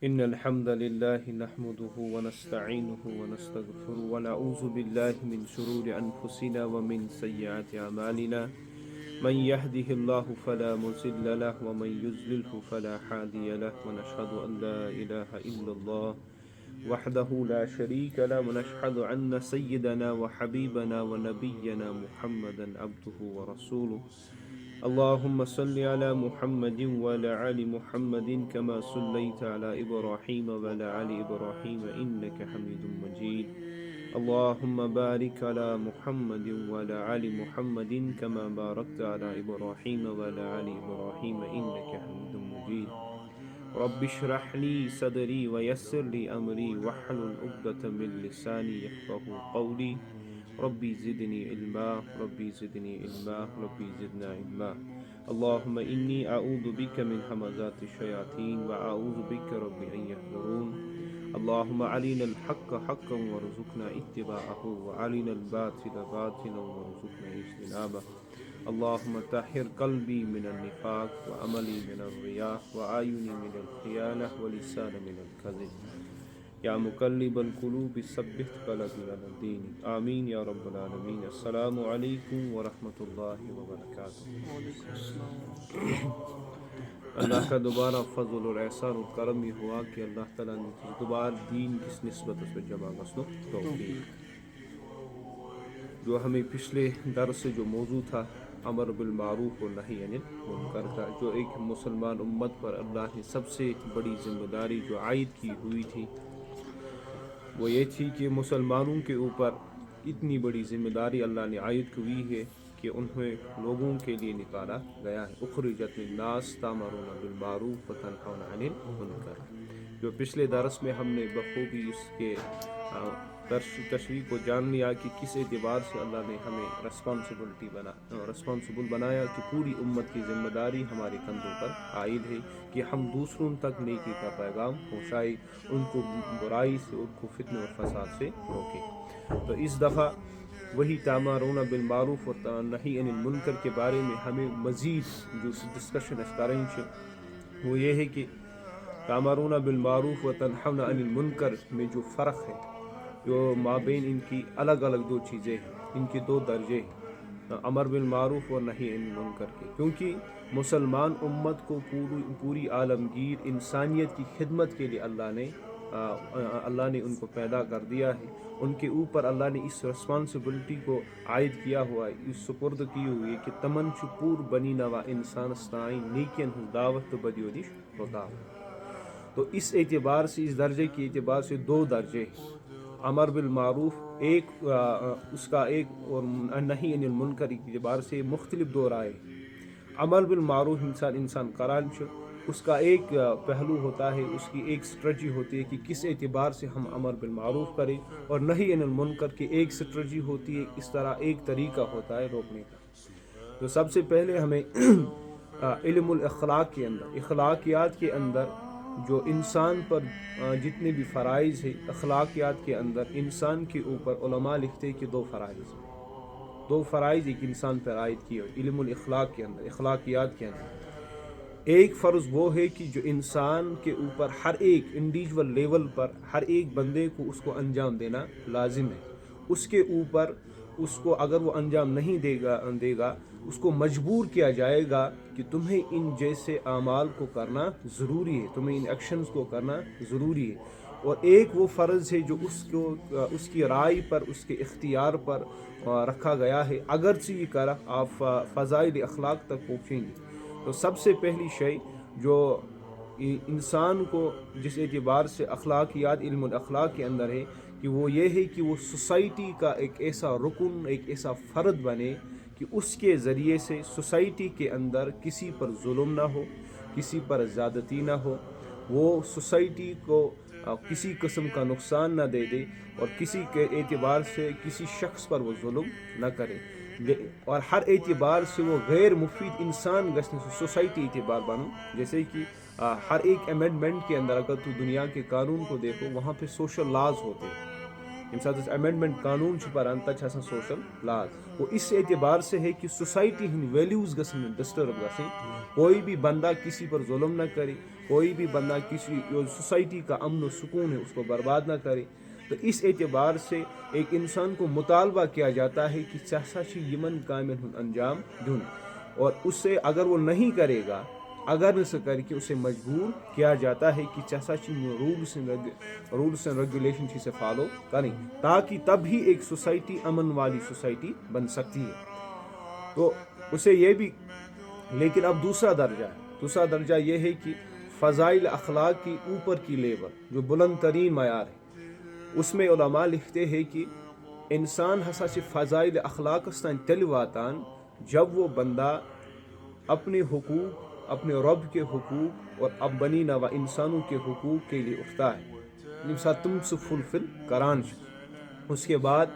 إن الحمد لله نحمده ونستعينه ونستغفره ونعوذ بالله من شرور أنفسنا ومن سيئات أعمالنا من يهده الله فلا مضل له ومن يضلله فلا هادي له ونشهد أن لا إله إلا الله وحده لا شريك له ونشهد أن سيدنا وحبيبنا ونبينا محمدا عبده ورسوله اللهم صل على محمد وعلى آل محمد كما صليت على إبراهيم وعلى آل إبراهيم إنك حميد مجيد اللهم بارك على محمد وعلى آل محمد كما باركت على إبراهيم وعلى آل إبراهيم إنك حميد مجيد رب اشرح لي صدري ويسر لي أمري واحلل عقدة من لساني يفقهوا قولي ربي زدني علما ربي زدني علما ربي زدنا علما اللهم إني أعوذ بك من همزات الشياطين وأعوذ بك ربي أن يحضرون اللهم علينا الحق حقا وارزقنا اتباعه وعلينا الباطل باطلا وارزقنا اجتنابه اللهم طهر قلبي من النفاق وعملي من الرياء وأعيني من الخيانة ولساني من الكذب یا مقلب القلوب ثبت قلبی علی الدین آمین یا رب العالمین۔ السلام علیکم ورحمۃ اللہ وبرکاتہ۔ اللہ کا دوبارہ فضل اور احسان اور کرم یہ ہوا کہ اللہ تعالیٰ نے دوبارہ دین کس نسبت اس پہ جمع گسنو توفیق۔ جو ہمیں پچھلے درس سے جو موضوع تھا امر بالمعروف و نہی عن المنکر کا، جو ایک مسلمان امت پر اللہ نے سب سے بڑی ذمہ داری جو عائد کی ہوئی تھی وہ یہ تھی کہ مسلمانوں کے اوپر اتنی بڑی ذمہ داری اللہ نے عائد کی ہے کہ انہیں لوگوں کے لیے نکالا گیا ہے۔ اخرجت للناس تأمرون بالمعروف وتنہون عن المنکر، جو پچھلے درس میں ہم نے بخوبی اس کے تشریح کو جان لیا کہ کس اعتبار سے اللہ نے ہمیں رسپانسبل بنایا کہ پوری امت کی ذمہ داری ہمارے کندھوں پر عائد ہے کہ ہم دوسروں تک نیکی کا پیغام پہنچائیں، ان کو برائی سے، ان کو فتنہ اور فساد سے روکیں۔ تو اس دفعہ وہی تأمرون بالمعروف و نہی عن المنکر کے بارے میں ہمیں مزید جو ڈسکشن کریں وہ یہ ہے کہ تأمرون بالمعروف و تنہون عن المنکر میں جو فرق ہے، جو مابین ان کی الگ الگ دو چیزیں ہیں، ان کے دو درجے ہیں امر بالمعروف اور نہی عن المنکر کے، کیونکہ مسلمان امت کو پوری عالمگیر انسانیت کی خدمت کے لیے اللہ نے ان کو پیدا کر دیا ہے۔ ان کے اوپر اللہ نے اس رسپانسبلٹی کو عائد کیا ہوا ہے، اس سپرد کی ہوئی ہے کہ تمن چھ پور بنی نوا انسان ستائیں نیکین ہوں دعوت تو بدیودش ہوتا۔ تو اس اعتبار سے، اس درجے کے اعتبار سے دو درجے ہیں۔ امر بالمعروف ایک اس کا ایک اور نہی عن المنکر کے اعتبار سے مختلف دو رائے۔ امر بالمعروف انسان کران چھ، اس کا ایک پہلو ہوتا ہے، اس کی ایک اسٹریٹجی ہوتی ہے کہ کس اعتبار سے ہم امر بالمعروف کریں، اور نہی عن المنکر کی ایک اسٹریٹجی ہوتی ہے، اس طرح ایک طریقہ ہوتا ہے روکنے کا۔ تو سب سے پہلے ہمیں علم الاخلاق کے اندر، اخلاقیات کے اندر جو انسان پر جتنے بھی فرائض ہیں، اخلاقیات کے اندر انسان کے اوپر علماء لکھتے ہیں کہ دو فرائض ایک انسان پر عائد کیے ہوئے علم الاخلاق کے اندر، اخلاقیات کے اندر۔ ایک فرض وہ ہے کہ جو انسان کے اوپر ہر ایک انڈیویجول لیول پر ہر ایک بندے کو اس کو انجام دینا لازم ہے۔ اس کے اوپر اس کو اگر وہ انجام نہیں دے گا اس کو مجبور کیا جائے گا کہ تمہیں ان جیسے اعمال کو کرنا ضروری ہے، تمہیں ان ایکشنز کو کرنا ضروری ہے۔ اور ایک وہ فرض ہے جو اس کی رائے پر، اس کے اختیار پر رکھا گیا ہے، اگرچہ یہ کرا آپ فضائل اخلاق تک پہنچیں گے۔ تو سب سے پہلی شے جو انسان کو جس اعتبار سے اخلاقیات علم الاخلاق کے اندر ہے کہ وہ یہ ہے کہ وہ سوسائٹی کا ایک ایسا رکن، ایک ایسا فرد بنے کہ اس کے ذریعے سے سوسائٹی کے اندر کسی پر ظلم نہ ہو، کسی پر زیادتی نہ ہو، وہ سوسائٹی کو کسی قسم کا نقصان نہ دے دے، اور کسی کے اعتبار سے کسی شخص پر وہ ظلم نہ کرے، اور ہر اعتبار سے وہ غیر مفید انسان گژھنے سے سوسائٹی اعتبار بنو۔ جیسے کہ ہر ایک امینڈمنٹ کے اندر اگر تو دنیا کے قانون کو دیکھو وہاں پہ سوشل لاز ہوتے ہیں۔ ییٚمہِ ساتہٕ أسۍ امینڈمنٹ قانون چھِ پران تتہِ چھِ آسان سوشل لاز، وہ اس اعتبار سے ہے کہ سوسائٹی ہٕنٛدۍ ویلیوز گژھن نہٕ ڈسٹرب گژھٕنۍ، کوئی بھی بندہ کسی پر ظلم نہ کرے، کوئی بھی بندہ کسی جو سوسائٹی کا امن و سکون ہے اس کو برباد نہ کرے. تو اس اعتبار سے ایک انسان کو مطالبہ کیا جاتا ہے کہ چسا یمن کامن ہند انجام دن, اور اس سے اگر وہ نہیں کرے گا, اگر نہ سے کر کے اسے مجبور کیا جاتا ہے کہ چسا رولس اینڈ ریگولیشن سے فالو کریں, تاکہ تب ہی ایک سوسائٹی امن والی سوسائٹی بن سکتی ہے. تو اسے یہ بھی, لیکن اب دوسرا درجہ یہ ہے کہ فضائل اخلاق کی اوپر کی لیول جو بلند ترین معیار ہے, اس میں علماء لکھتے ہیں کہ انسان ہسا سے فضائل اخلاق تان تیل واتان جب وہ بندہ اپنے حقوق, اپنے رب کے حقوق اور اب بنی نوا انسانوں کے حقوق کے لیے اٹھتا ہے, یمہ سات تم سہ فلفل کران, اس کے بعد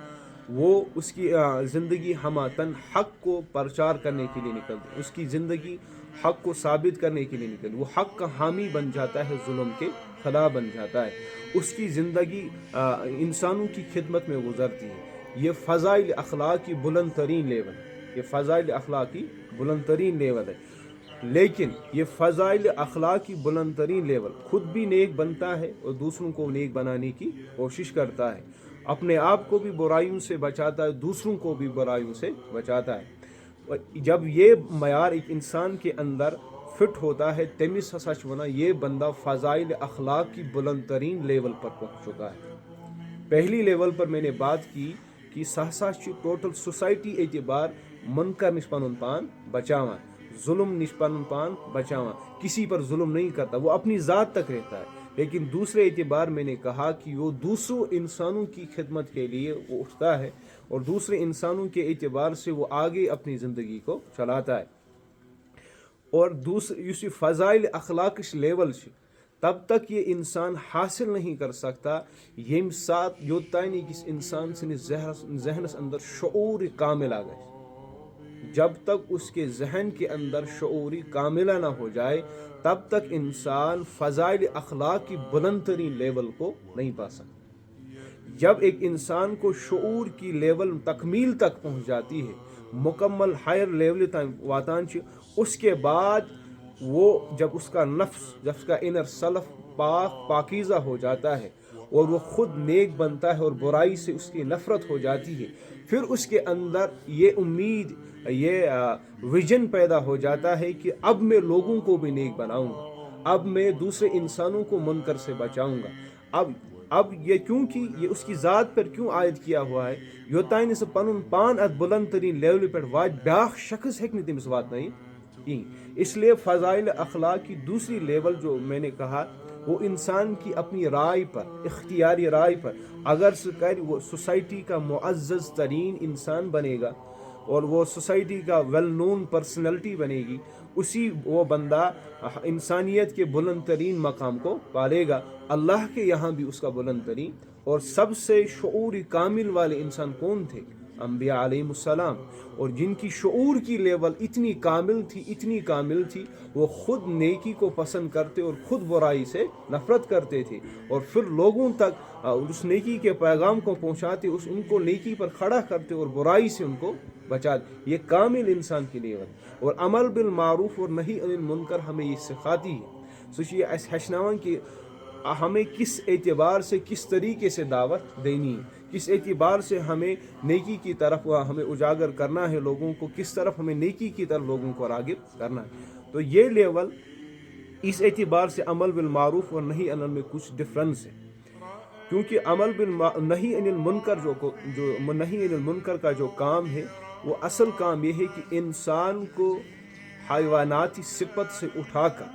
وہ اس کی زندگی ہماتن حق کو پرچار کرنے کے لیے نکلتی, اس کی زندگی حق کو ثابت کرنے کے لیے نکلتی, وہ حق کا حامی بن جاتا ہے, ظلم کے خلاف بن جاتا ہے, اس کی زندگی انسانوں کی خدمت میں گزرتی ہے. یہ فضائل اخلاق کی بلند ترین لیول ہے, یہ فضائل اخلاق کی بلند ترین لیول ہے. لیکن یہ فضائل اخلاق کی بلند ترین لیول خود بھی نیک بنتا ہے اور دوسروں کو نیک بنانے کی کوشش کرتا ہے, اپنے آپ کو بھی برائیوں سے بچاتا ہے, دوسروں کو بھی برائیوں سے بچاتا ہے. جب یہ معیار ایک انسان کے اندر فٹ ہوتا ہے تمس ہسا ونا یہ بندہ فضائل اخلاق کی بلند ترین لیول پر پہنچ چکا ہے. پہلی لیول پر میں نے بات کی کہ سہسا ٹوٹل سوسائٹی اعتبار منکر نش پن پان بچاوان, ظلم نش پن پان بچاوان, کسی پر ظلم نہیں کرتا, وہ اپنی ذات تک رہتا ہے. لیکن دوسرے اعتبار میں نے کہا کہ وہ دوسروں انسانوں کی خدمت کے لیے وہ اٹھتا ہے اور دوسرے انسانوں کے اعتبار سے وہ آگے اپنی زندگی کو چلاتا ہے. اور دوسری فضائل اخلاق لیول تب تک یہ انسان حاصل نہیں کر سکتا یم سات یوتانی کس انسان سنس ذہنس اندر شعور کامل آ گئے. جب تک اس کے ذہن کے اندر شعوری کاملہ نہ ہو جائے تب تک انسان فضائل اخلاق کی بلند ترین لیول کو نہیں پا سکتا. جب ایک انسان کو شعور کی لیول تکمیل تک پہنچ جاتی ہے, مکمل ہائر لیول تک واتان, اس کے بعد وہ جب اس کا نفس, جب اس کا انر سلف پاکیزہ ہو جاتا ہے اور وہ خود نیک بنتا ہے اور برائی سے اس کی نفرت ہو جاتی ہے, پھر اس کے اندر یہ امید, یہ ویژن پیدا ہو جاتا ہے کہ اب میں لوگوں کو بھی نیک بناؤں گا, اب میں دوسرے انسانوں کو منکر سے بچاؤں گا. اب یہ کیونکہ یہ اس کی ذات پر کیوں عائد کیا ہوا ہے, یوتان سے پن پان ات بلند ترین لیول پہ وات بیاکھ شخص ہیکہ تمس واتنائت کہیں. اس لیے فضائل اخلاق کی دوسری لیول جو میں نے کہا وہ انسان کی اپنی رائے پر, اختیاری رائے پر, اگر سے کر وہ سوسائٹی کا معزز ترین انسان بنے گا اور وہ سوسائٹی کا ویل نون پرسنالٹی بنے گی, اسی وہ بندہ انسانیت کے بلند ترین مقام کو پالے گا. اللہ کے یہاں بھی اس کا بلند ترین اور سب سے شعوری کامل والے انسان کون تھے؟ انبیاء علیہ السلام. اور جن کی شعور کی لیول اتنی کامل تھی وہ خود نیکی کو پسند کرتے اور خود برائی سے نفرت کرتے تھے, اور پھر لوگوں تک اس نیکی کے پیغام کو پہنچاتے, ان کو نیکی پر کھڑا کرتے اور برائی سے ان کو بچاتے. یہ کامل انسان کی لیول. اور عمل بالمعروف اور نہی عن المنکر ہمیں یہ سکھاتی ہے. سو یہ اس ہچناوان کہ ہمیں کس اعتبار سے کس طریقے سے دعوت دینی ہے, کس اعتبار سے ہمیں نیکی کی طرف ہمیں اجاگر کرنا ہے, لوگوں کو کس طرف ہمیں نیکی کی طرف لوگوں کو راغب کرنا ہے. تو یہ لیول اس اعتبار سے عمل بالمعروف اور نہی عن میں کچھ ڈفرنس ہے, کیونکہ عمل نہی عن المنکر جو نہی عن المنکر کا جو کام ہے وہ اصل کام یہ ہے کہ انسان کو حیواناتی صفت سے اٹھا کر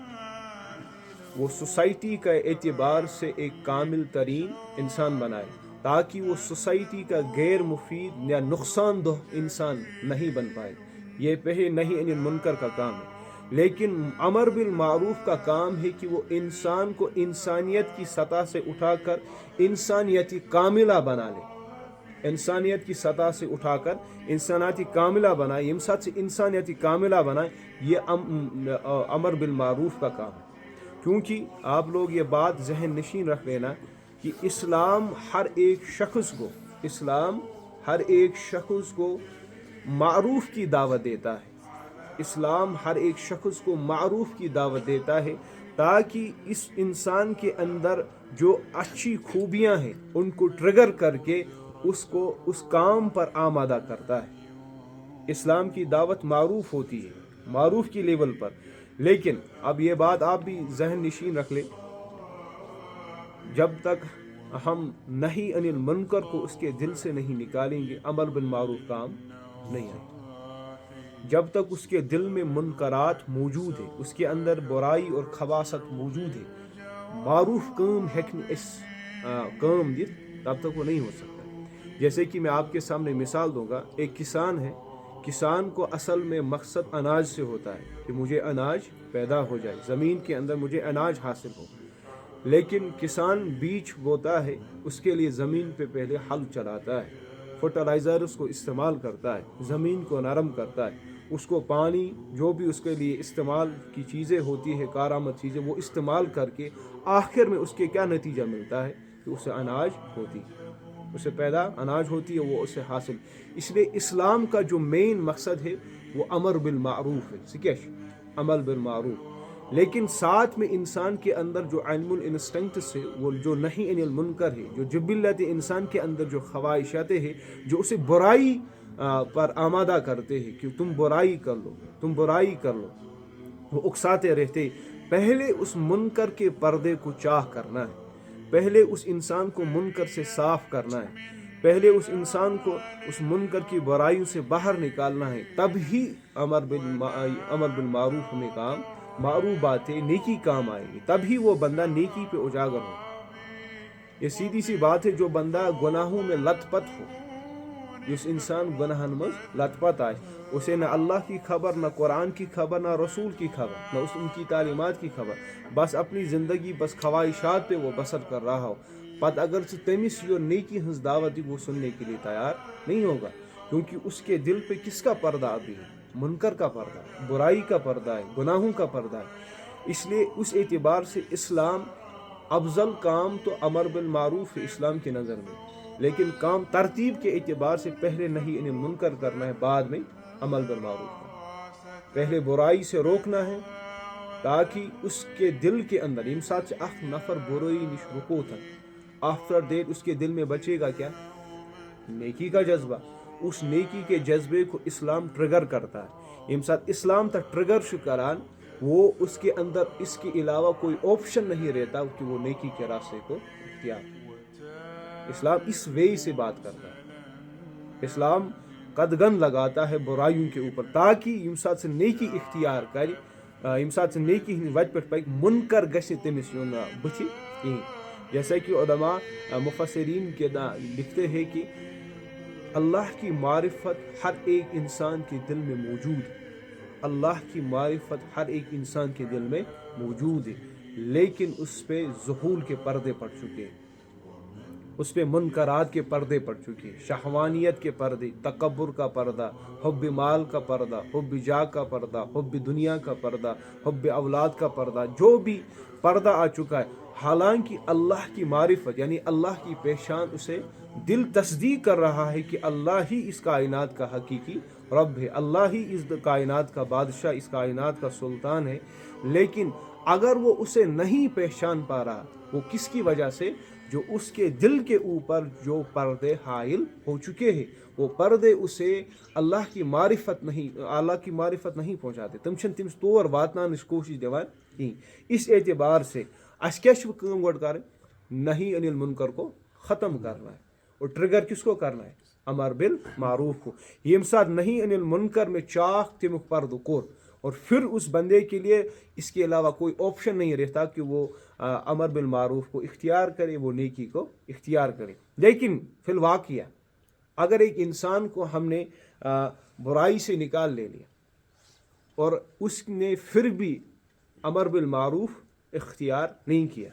وہ سوسائٹی کا اعتبار سے ایک کامل ترین انسان بنائے, تاکہ وہ سوسائٹی کا غیر مفید یا نقصان دہ انسان نہیں بن پائے. یہ پہلے نہی عن المنکر کا کام ہے. لیکن امر بالمعروف کا کام ہے کہ وہ انسان کو انسانیت کی سطح سے اٹھا کر انسانیتی کاملہ بنا لے, انسانیت کی سطح سے اٹھا کر انسانیتی کاملہ بنائے. یم ساتھ سے انسانیتی کاملہ بنائے, یہ امر بالمعروف کا کام ہے. کیونکہ آپ لوگ یہ بات ذہن نشین رکھ لینا کہ اسلام ہر ایک شخص کو معروف کی دعوت دیتا ہے. اسلام ہر ایک شخص کو معروف کی دعوت دیتا ہے, تاکہ اس انسان کے اندر جو اچھی خوبیاں ہیں ان کو ٹریگر کر کے اس کو اس کام پر آمادہ کرتا ہے۔ اسلام کی دعوت معروف ہوتی ہے، معروف کی لیول پر، لیکن اب یہ بات آپ بھی ذہن نشین رکھ لیں، جب تک ہم نہی عن المنکر کو اس کے دل سے نہیں نکالیں گے امر بالمعروف کام نہیں آئے۔ جب تک اس کے دل میں منکرات موجود ہے، اس کے اندر برائی اور خباثت موجود ہے، معروف کام ہیکن اس کام دت تب تک وہ نہیں ہو سکتا۔ جیسے کہ میں آپ کے سامنے مثال دوں گا، ایک کسان ہے، کسان کو اصل میں مقصد اناج سے ہوتا ہے کہ مجھے اناج پیدا ہو جائے، زمین کے اندر مجھے اناج حاصل ہو، لیکن کسان بیج بوتا ہے، اس کے لیے زمین پہ پہلے ہل چلاتا ہے، فرٹیلائزرز کو استعمال کرتا ہے، زمین کو نرم کرتا ہے، اس کو پانی جو بھی اس کے لیے استعمال کی چیزیں ہوتی ہے، کارآمد چیزیں، وہ استعمال کر کے آخر میں اس کے کیا نتیجہ ملتا ہے کہ اسے اناج ہوتی ہے، اسے پیدا اناج ہوتی ہے، وہ اسے حاصل۔ اس لیے اسلام کا جو مین مقصد ہے وہ امر بالمعروف ہے، سکیش عمل بالمعروف، لیکن ساتھ میں انسان کے اندر جو علم الانسٹنکٹس ہے، وہ جو نہیں عن المنکر ہے، جو جبلت انسان کے اندر جو خواہشات ہے، جو اسے برائی پر آمادہ کرتے ہیں کہ تم برائی کر لو، تم برائی کر لو، وہ اکساتے رہتے، پہلے اس منکر کے پردے کو چاہ کرنا ہے، پہلے اس انسان کو منکر سے صاف کرنا ہے، پہلے اس انسان کو اس منکر کی برائیوں سے باہر نکالنا ہے، تب ہی امر بالمعروف میں کام، معروف باتیں نیکی کام آئے گی، تب ہی وہ بندہ نیکی پہ اجاگر ہو۔ یہ سیدھی سی بات ہے، جو بندہ گناہوں میں لت پت ہو، جس انسان گناہن مز لت پت آئے، اسے نہ اللہ کی خبر، نہ قرآن کی خبر، نہ رسول کی خبر، نہ ان کی تعلیمات کی خبر، بس اپنی زندگی بس خواہشات پہ وہ بسر کر رہا ہو، پتہ اگر سے تمس یہ نیکی ہنز دعوت دی وہ سننے کے لیے تیار نہیں ہوگا، کیونکہ اس کے دل پہ کس کا پردہ ابھی ہے؟ منکر کا پردہ، برائی کا پردہ ہے، گناہوں کا پردہ ہے۔ اس لیے اس اعتبار سے اسلام افضل کام تو امر بالمعروف ہے اسلام کی نظر میں، لیکن کام ترتیب کے اعتبار سے پہلے نہیں انہیں منکر کرنا ہے، بعد میں عمل بالمعروف کرنا، پہلے برائی سے روکنا ہے تاکہ اس کے دل کے اندر یم ساتھ اخ نفر برائی نش رکو تھا، آفٹر دیٹ اس کے دل میں بچے گا کیا؟ نیکی کا جذبہ۔ اس نیکی کے جذبے کو اسلام ٹریگر کرتا ہے، یم ساتھ اسلام تک ٹریگر شکران، وہ اس کے اندر اس کے علاوہ کوئی آپشن نہیں رہتا کہ وہ نیکی کے راستے کو اختیار کرے۔ اسلام اس وے سے بات کرتا ہے، اسلام قدغن لگاتا ہے برائیوں کے اوپر، تاکہ یم ساتھ سے نیکی اختیار کرے، یم ساتھ سے نیکی ہند وت پہ پک، منکر گژھِ تمس یون بتھ کہیں۔ جیسا کہ علماء مفسرین کے لکھتے ہیں کہ اللہ کی معرفت ہر ایک انسان کے دل میں موجود ہے، اللہ کی معرفت ہر ایک انسان کے دل میں موجود ہے، لیکن اس پہ ظہور کے پردے پڑ چکے ہیں، اس پہ منکرات کے پردے پڑ چکے ہیں، شہوانیت کے پردے، تکبر کا پردہ، حب مال کا پردہ، حب جاہ کا پردہ، حب دنیا کا پردہ، حب اولاد کا پردہ، جو بھی پردہ آ چکا ہے، حالانکہ اللہ کی معرفت یعنی اللہ کی پہچان اسے دل تصدیق کر رہا ہے کہ اللہ ہی اس کائنات کا حقیقی رب ہے، اللہ ہی اس کائنات کا بادشاہ، اس کائنات کا سلطان ہے، لیکن اگر وہ اسے نہیں پہچان پا رہا، وہ کس کی وجہ سے؟ جو اس کے دل کے اوپر جو پردے حائل ہو چکے ہیں، وہ پردے اسے اللہ کی معرفت نہیں پہنچاتے، تم چھن تمس طور واتنانچ کوشش دیوان کہیں۔ اس اعتبار سے اس کیا کام گوڈ کریں؟ نہیں عن المنکر کو ختم کرنا ہے، اور ٹریگر کس کو کرنا ہے؟ امر بالمعروف کو۔ یم ساتھ نہیں عن المنکر میں چاک تمیک پردو کور، اور پھر اس بندے کے لیے اس کے علاوہ کوئی آپشن نہیں رہتا کہ وہ امر بالمعروف کو اختیار کرے، وہ نیکی کو اختیار کرے۔ لیکن فی الواقعہ اگر ایک انسان کو ہم نے برائی سے نکال لے لیا اور اس نے پھر بھی امر بالمعروف اختیار نہیں کیا،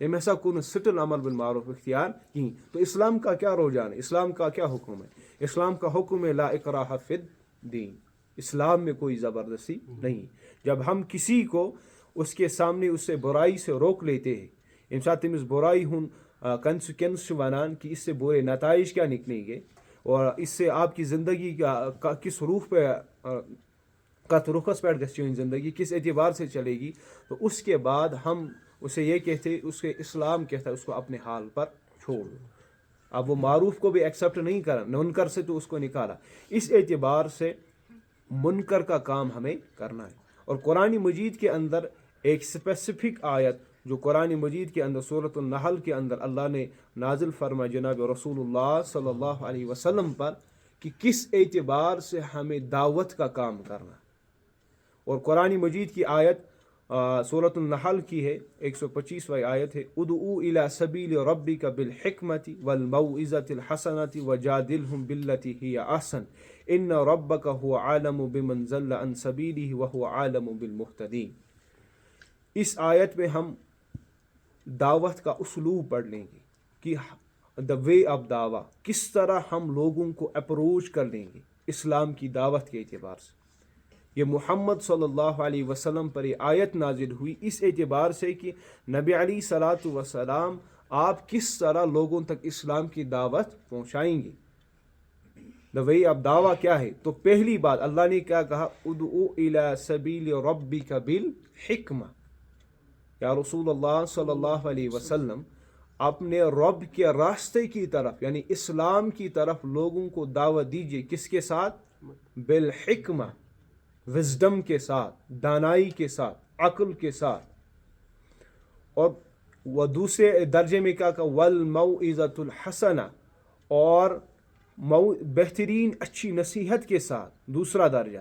تم ایسا کون سٹل امر بالمعروف اختیار کی، تو اسلام کا کیا رجحان ہے؟ اسلام کا کیا حکم ہے؟ اسلام کا حکم ہے لا اکراہ فی الدین، اسلام میں کوئی زبردستی نہیں۔ جب ہم کسی کو اس کے سامنے اس سے برائی سے روک لیتے ہیں، یم ساتھ تمس برائی ہن کنسیکوینس ونان کہ اس سے برے نتائج کیا نکلیں گے، اور اس سے آپ کی زندگی کا کس روح پہ کت رخس پہ گژھِ چٲنۍ زندگی کس اعتبار سے چلے گی، تو اس کے بعد ہم اسے یہ کہتے اس کے اسلام کہتا ہے اس کو اپنے حال پر چھوڑ دو. اب وہ معروف کو بھی ایکسیپٹ نہیں کرا، منکر سے تو اس کو نکالا. اس اعتبار سے منکر کا کام ہمیں کرنا ہے. اور قرآن مجید کے اندر ایک اسپیسیفک آیت جو قرآن مجید کے اندر سورۃ النحل کے اندر اللہ نے نازل فرما جناب رسول اللہ صلی اللہ علیہ وسلم پر کہ کس اعتبار سے ہمیں دعوت کا کام کرنا. اور قرآن مجید کی آیت سورۃ النحل کی ہے 125واں آیت ہے، ادعو الی سبیل ربک بالحکمۃ والموعظۃ الحسنۃ وجادلہم باللتی ہی احسن ان ربک هو عالم بمن ضل عن سبیلہ وہو عالم بالمہتدین. اس آیت میں ہم دعوت کا اسلوب پڑھ لیں گے کہ دا وے آف دعویٰ، کس طرح ہم لوگوں کو اپروچ کر لیں گے اسلام کی دعوت کے اعتبار سے. یہ محمد صلی اللہ علیہ وسلم پر یہ آیت نازل ہوئی اس اعتبار سے کہ نبی علیہ صلاۃ وسلام آپ کس طرح لوگوں تک اسلام کی دعوت پہنچائیں گے. دا وے آف دعویٰ کیا ہے؟ تو پہلی بات اللہ نے کیا کہا، ادعو الی سبیل ربک بالحکمہ. یا رسول اللہ صلی اللہ علیہ وسلم اپنے رب کے راستے کی طرف یعنی اسلام کی طرف لوگوں کو دعوت دیجیے. کس کے ساتھ؟ بالحکمہ، وزڈم کے ساتھ، دانائی کے ساتھ، عقل کے ساتھ. اور وہ دوسرے درجے میں کیا کہا، والموعظۃ الحسنہ، اور بہترین اچھی نصیحت کے ساتھ. دوسرا درجہ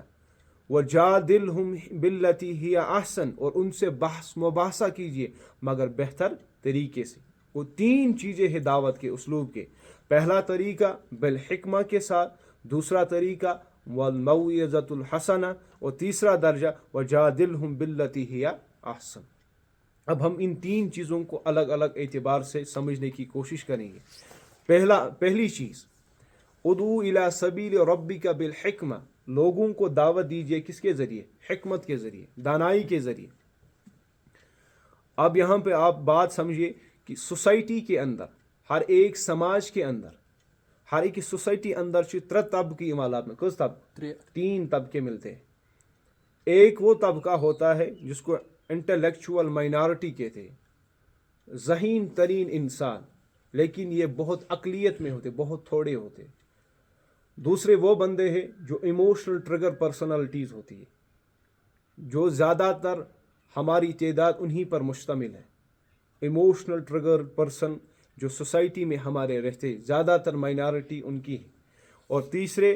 وجادلہم باللتی ہی احسن، اور ان سے بحث مباحثہ کیجیے مگر بہتر طریقے سے. وہ تین چیزیں ہیں دعوت کے اسلوب کے. پہلا طریقہ بالحکمہ کے ساتھ، دوسرا طریقہ والموعظۃ الحسنہ، اور تیسرا درجہ وجادلہم باللتی ہی احسن. اب ہم ان تین چیزوں کو الگ الگ اعتبار سے سمجھنے کی کوشش کریں گے. پہلی چیز ادعو الی سبیل ربک بالحکمہ، لوگوں کو دعوت دیجیے کس کے ذریعے؟ حکمت کے ذریعے، دانائی کے ذریعے. اب یہاں پہ آپ بات سمجھیے کہ سوسائٹی کے اندر، ہر ایک سماج کے اندر، ہر ایک سوسائٹی اندر ترے طبقے امالات میں کس طبقے؟ تین طبقے ملتے ہیں. ایک وہ طبقہ ہوتا ہے جس کو انٹلیکچوئل مائنارٹی کہتے ہیں، ذہین ترین انسان، لیکن یہ بہت اقلیت میں ہوتے، بہت تھوڑے ہوتے. دوسرے وہ بندے ہیں جو ایموشنل ٹریگر پرسنالٹیز ہوتی ہے، جو زیادہ تر ہماری تعداد انہی پر مشتمل ہے. ایموشنل ٹریگر پرسن جو سوسائٹی میں ہمارے رہتے، زیادہ تر مائنارٹی ان کی ہے. اور تیسرے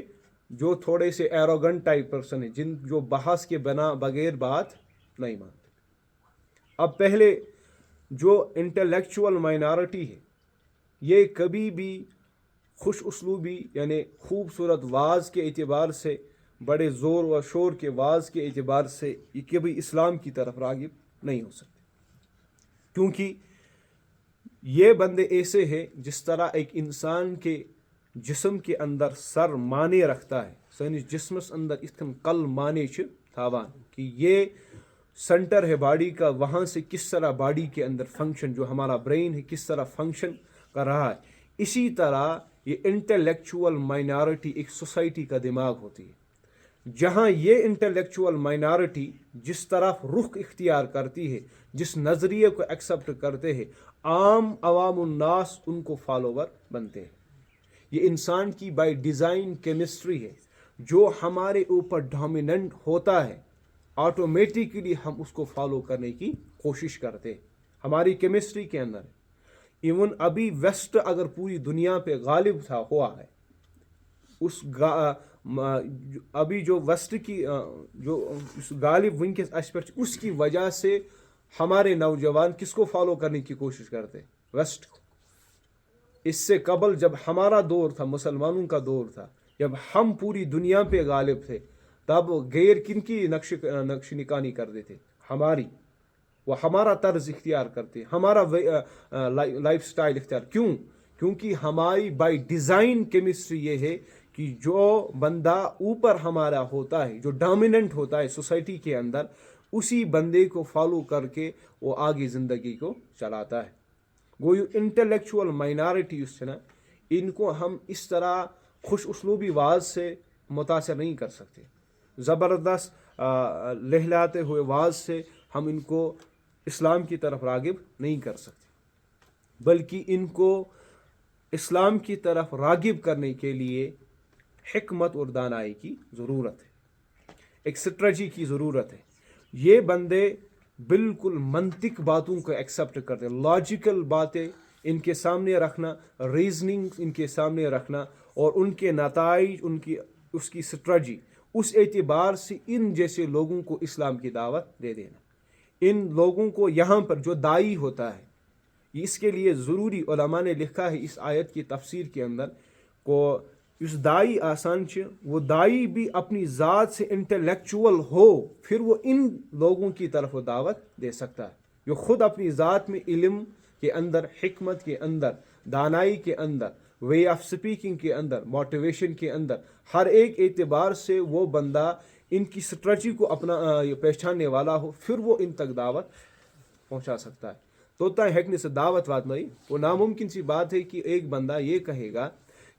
جو تھوڑے سے ایروگنٹ ٹائپ پرسن ہیں، جو بحث کے بغیر بات نہیں مانتے. اب پہلے جو انٹلیکچوئل مائنارٹی ہے، یہ کبھی بھی خوش اسلوبی یعنی خوبصورت واز کے اعتبار سے، بڑے زور و شور کے واز کے اعتبار سے یہ کبھی اسلام کی طرف راغب نہیں ہو سکتے. کیونکہ یہ بندے ایسے ہیں جس طرح ایک انسان کے جسم کے اندر سر مانے رکھتا ہے، سانس جسمس اندر اتن کل مانے چھ تھاوان کہ یہ سنٹر ہے باڈی کا، وہاں سے کس طرح باڈی کے اندر فنکشن، جو ہمارا برین ہے کس طرح فنکشن کر رہا ہے. اسی طرح یہ انٹلیکچوئل مائنارٹی ایک سوسائٹی کا دماغ ہوتی ہے. جہاں یہ انٹلیکچوئل مائنارٹی جس طرف رخ اختیار کرتی ہے، جس نظریے کو ایکسیپٹ کرتے ہیں، عام عوام الناس ان کو فالوور بنتے ہیں. یہ انسان کی بائی ڈیزائن کیمسٹری ہے. جو ہمارے اوپر ڈومیننٹ ہوتا ہے آٹومیٹکلی ہم اس کو فالو کرنے کی کوشش کرتے ہیں، ہماری کیمسٹری کے اندر. ایون ابھی ویسٹ اگر پوری دنیا پہ غالب ہوا ہے، ابھی جو ویسٹ کی جو غالب ونکس اس پر، اس کی وجہ سے ہمارے نوجوان کس کو فالو کرنے کی کوشش کرتے؟ ویسٹ کو. اس سے قبل جب ہمارا دور تھا، مسلمانوں کا دور تھا، جب ہم پوری دنیا پہ غالب تھے، تب غیر کن کی نقش نگانی کرتے تھے؟ ہماری. وہ ہمارا طرز اختیار کرتے، ہمارا لائف سٹائل اختیار. کیونکہ ہماری بائی ڈیزائن کیمسٹری یہ ہے کہ جو بندہ اوپر ہمارا ہوتا ہے، جو ڈومیننٹ ہوتا ہے سوسائٹی کے اندر، اسی بندے کو فالو کر کے وہ آگے زندگی کو چلاتا ہے. وہ انٹلیکچوئل مائنارٹی اس سے نا، ان کو ہم اس طرح خوش اسلوبی واز سے متاثر نہیں کر سکتے. زبردست لہلاتے ہوئے واز سے ہم ان کو اسلام کی طرف راغب نہیں کر سکتے، بلکہ ان کو اسلام کی طرف راغب کرنے کے لیے حکمت اور دانائی کی ضرورت ہے، ایک اسٹریٹجی کی ضرورت ہے۔ یہ بندے بالکل منطق باتوں کو ایکسیپٹ کرتے، لاجیکل باتیں ان کے سامنے رکھنا، ریزننگ ان کے سامنے رکھنا، اور ان کے نتائج، اس کی اسٹریٹجی، اس اعتبار سے ان جیسے لوگوں کو اسلام کی دعوت دے دینا۔ ان لوگوں کو یہاں پر جو داعی ہوتا ہے، اس کے لیے ضروری، علماء نے لکھا ہے اس آیت کی تفسیر کے اندر کو اس دائی آسان وہ دائی بھی اپنی ذات سے انٹلیکچول ہو، پھر وہ ان لوگوں کی طرف دعوت دے سکتا ہے جو خود اپنی ذات میں علم کے اندر، حکمت کے اندر، دانائی کے اندر، وے آف سپیکنگ کے اندر، موٹیویشن کے اندر، ہر ایک اعتبار سے وہ بندہ ان کی اسٹریٹجی کو اپنا پہچاننے والا ہو، پھر وہ ان تک دعوت پہنچا سکتا ہے۔ توتا ہیکنے سے دعوت وات نہیں، وہ ناممکن سی بات ہے کہ ایک بندہ یہ کہے گا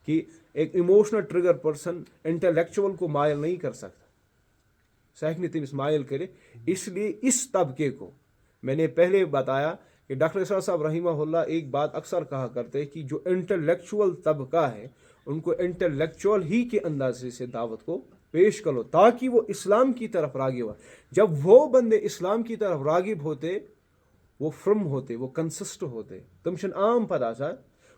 کہ ایک ایموشنل ٹریگر پرسن انٹلیکچول کو مائل نہیں کر سکتا، سہکنے تمس مائل کرے۔ اس لیے اس طبقے کو میں نے پہلے بتایا کہ ڈاکٹر اسرار صاحب رحمہ اللہ ایک بات اکثر کہا کرتے کہ جو انٹلیکچول طبقہ ہے ان کو انٹلیکچول ہی کے اندازے سے دعوت کو پیش کرو تاکہ وہ اسلام کی طرف راغب ہو۔ جب وہ بندے اسلام کی طرف راغب ہوتے، وہ فرم ہوتے، وہ کنسسٹ ہوتے، تمشن عام پتہ سا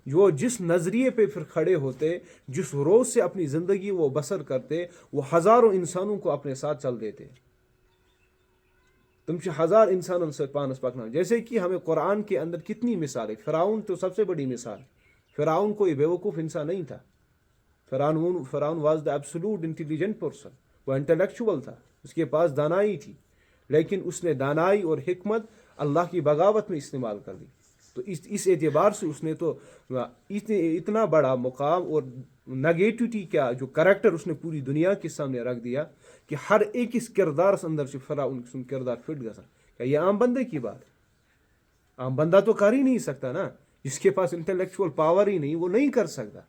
جو جس نظریے پہ پھر کھڑے ہوتے، جس روز سے اپنی زندگی وہ بسر کرتے، وہ ہزاروں انسانوں کو اپنے ساتھ چل دیتے۔ تم سے ہزار انسانوں سے پانس پکنا، جیسے کہ ہمیں قرآن کے اندر کتنی مثال ہے۔ فرعون تو سب سے بڑی مثال، فرعون کوئی بیوقوف انسان نہیں تھا، فرعون was the absolute intelligent person, وہ انٹلیکچول تھا، اس کے پاس دانائی تھی، لیکن اس نے دانائی اور حکمت اللہ کی بغاوت میں استعمال کر دی۔ تو اس اعتبار سے اس نے تو اتنا بڑا مقام اور نگیٹیوٹی کا جو کریکٹر اس نے پوری دنیا کے سامنے رکھ دیا کہ ہر ایک اس کردار اندر سے فرعون سن کردار فٹ گیا۔ کیا یہ عام بندے کی بات؟ عام بندہ تو کر ہی نہیں سکتا نا، جس کے پاس انٹلیکچول پاور ہی نہیں وہ نہیں کر سکتا۔